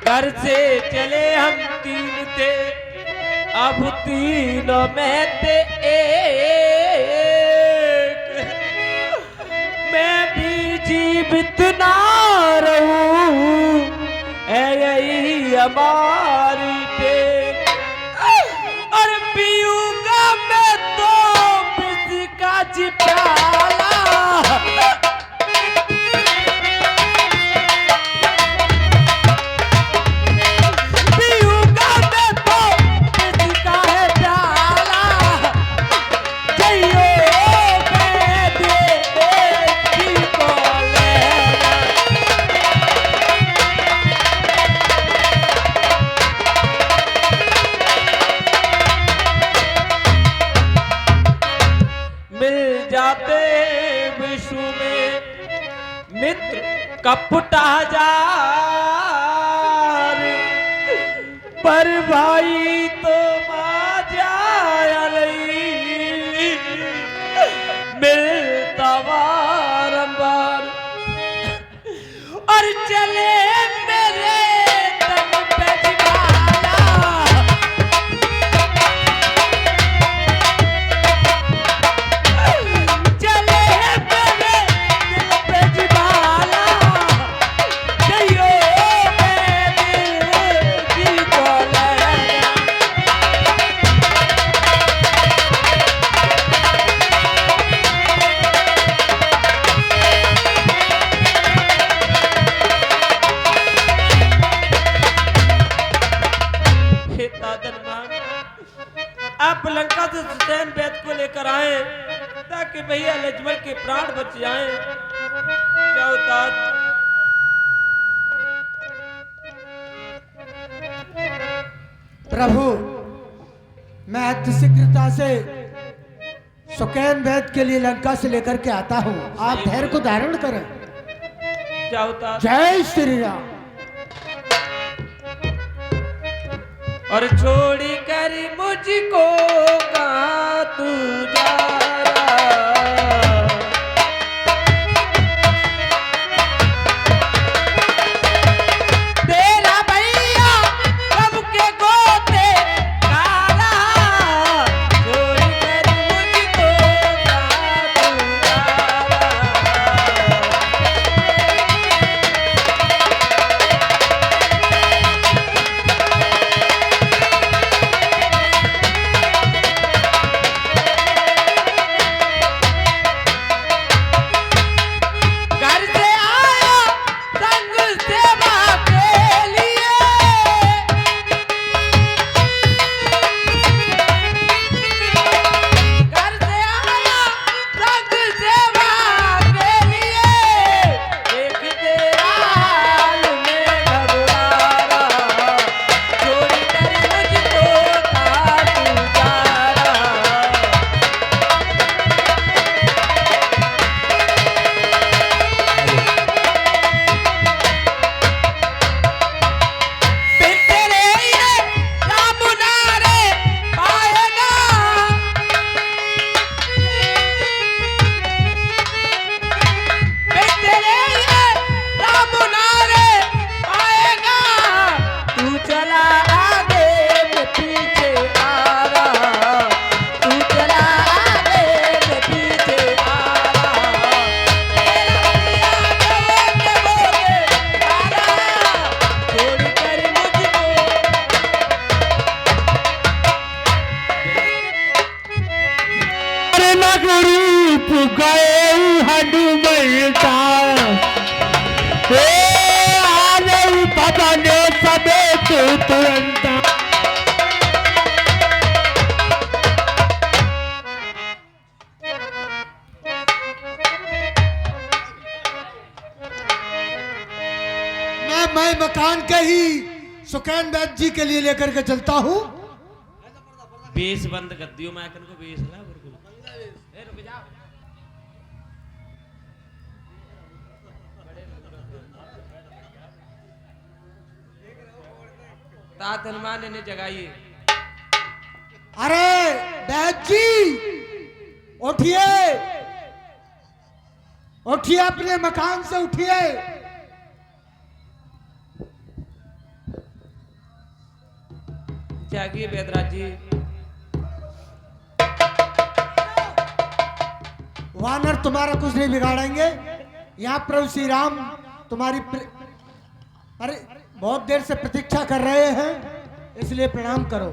घर से चले हम तीन थे, अब तीनों में थे एक। मैं भी जीवित ना रहूं, यही हमारी टेक। और पीऊंगा मैं तो किसी का जी प्याला, विश्व में मित्र कपट हजार, पर भाई तो मिलता बारंबार। और चले मेरे तन पे जिबाला, आप लंका से सुसैन वैद को लेकर आए ताकि भैया लक्ष्मण के प्राण बच जाएं। क्या उतार प्रभु, मैं अतिशीघ्रता से सुसैन वैद के लिए लंका से लेकर के आता हूँ। आप धैर्य को धारण करें। क्या उतार? जय श्री राम। और छोड़ी कर मुझको कहाँ तू जा रहा, तेरा भैया कब के गोते काला, छोड़ी कर मुझको कहाँ तू जा मैं मकान के ही सुसैन वैद जी के लिए लेकर के चलता हूँ। बेस बंद कर दियो, मैं को बेस ला बिल्कुल। ए रुक जा, तात हनुमान ने जगाइए। अरे वैद जी, उठिए उठिए, अपने मकान से उठिए। त्यागिए बैदराज जी। वानर तुम्हारा कुछ नहीं बिगाड़ेंगे। यहाँ प्रभु श्री राम तुम्हारी अरे बहुत देर से प्रतीक्षा कर रहे हैं, इसलिए प्रणाम करो।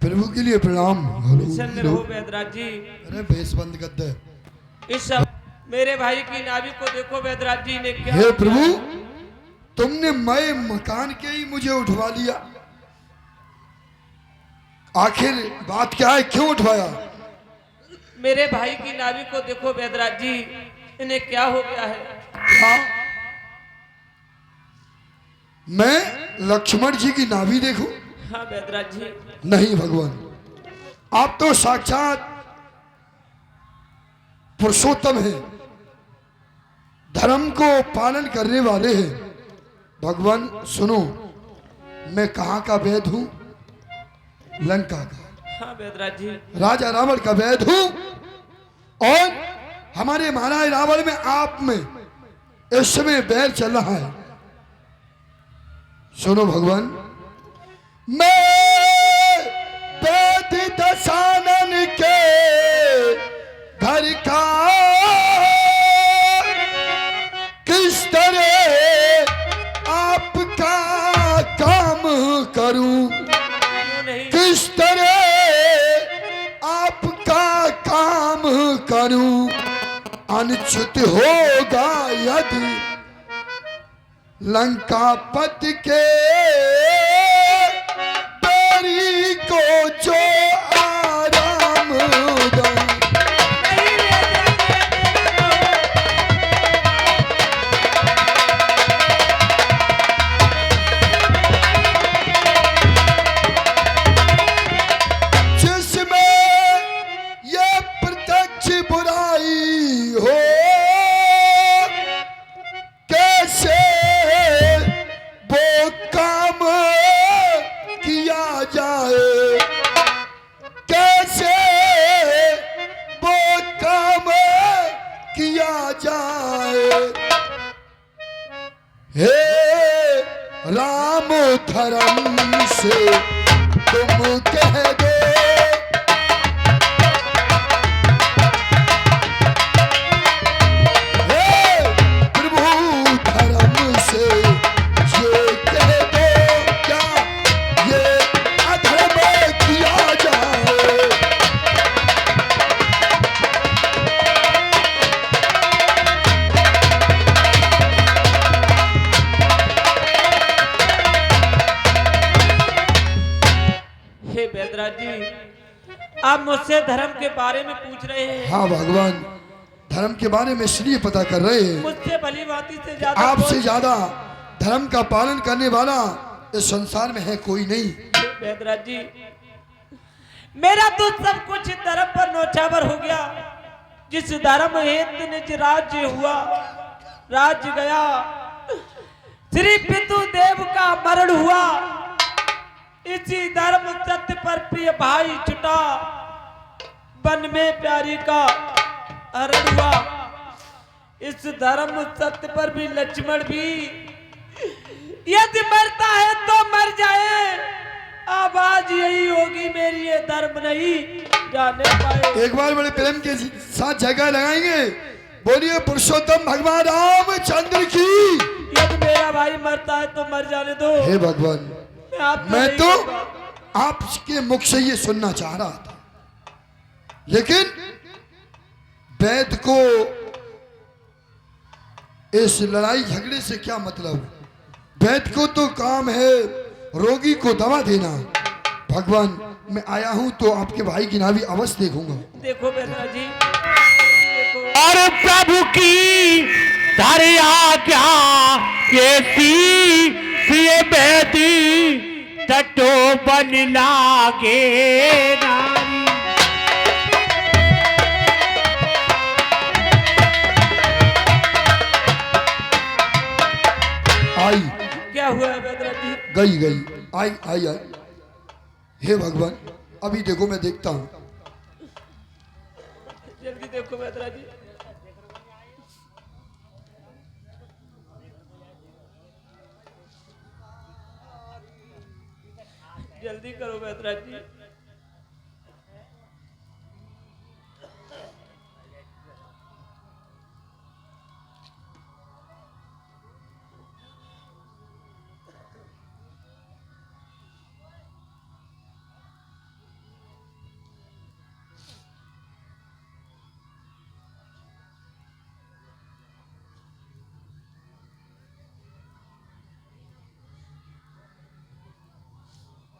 प्रभु के लिए प्रणाम। हेलो प्रसन्न रहो बैदराज जी। अरे भेष बंद कर दे। इस सब मेरे भाई की नाभि को देखो बैदराज जी ने क्या हे प्रभु, तुमने मैं मकान के ही मुझे उठवा लिया। आखिर बात क्या है, क्यों उठवाया? मेरे भाई की नाभि को देखो बैदराज जी, इन्हें क्या हो गया है? हाँ, मैं लक्ष्मण जी की नाभि देखूं? हाँ बैदराज जी। नहीं भगवान, आप तो साक्षात पुरुषोत्तम हैं, धर्म को पालन करने वाले हैं। भगवान सुनो, मैं कहाँ का वैद हूं? लंका का। हाँ बैदराज जी। राजा रावण का वैद हूं, और हमारे महाराज रावण में आप में इस समय बैर चल रहा है। सुनो भगवान, मैं वैद दशानन के घर का किस तरह आपका काम करूं, क्यों नहीं? किस तरह आपका काम करूं? अनुचित होगा यदि लंकापति के बैरी को जो आराम दूं। जिसमें ये प्रत्यक्ष बुराई हो, कैसे वो काम किया जाए, कैसे वो काम किया जाए। हे राम धर्म से तुम कह दो, हे बैदराज जी, आप मुझसे धर्म के बारे में पूछ रहे हैं। हाँ भगवान, धर्म के बारे में इसलिए पता कर रहे हैं, मुझसे भली भांति से ज्यादा आपसे ज्यादा धर्म का पालन करने वाला इस संसार में है कोई नहीं। बैदराज जी, मेरा तो सब कुछ धर्म पर नौछावर हो गया। जिस धर्म हेतु निज राज्य हुआ, राज्य गया, श्री पितु देव का मरण हुआ। इसी धर्म सत्य पर प्रिय भाई छुटा, वन में प्यारी का हरण हुआ। इस धर्म सत्य पर भी लक्ष्मण भी यदि मरता है तो मर जाए, आवाज यही होगी मेरी, ये धर्म नहीं जाने पाए। एक बार बड़े प्रेम के साथ जगह लगाएंगे, बोलिए पुरुषोत्तम भगवान रामचंद्र की। यदि मेरा भाई मरता है तो मर जाने दो। हे भगवान, मैं तो आपके मुख से ये सुनना चाह रहा था, लेकिन वैद को इस लड़ाई झगड़े से क्या मतलब? वैद को तो काम है रोगी को दवा देना। भगवान, मैं आया हूं तो आपके भाई की नाभि अवश्य देखूंगा। देखो बैदरा जी, देखो। और प्रभु की धरिया क्या ये सी बेदी टटो बन लागे नारी। आई क्या हुआ है बैदरा जी? गई गई, आई आई आई। हे भगवान, अभी देखो मैं देखता हूं। जल्दी देखो बैदरा जी। जल्दी करो बैतराज जी।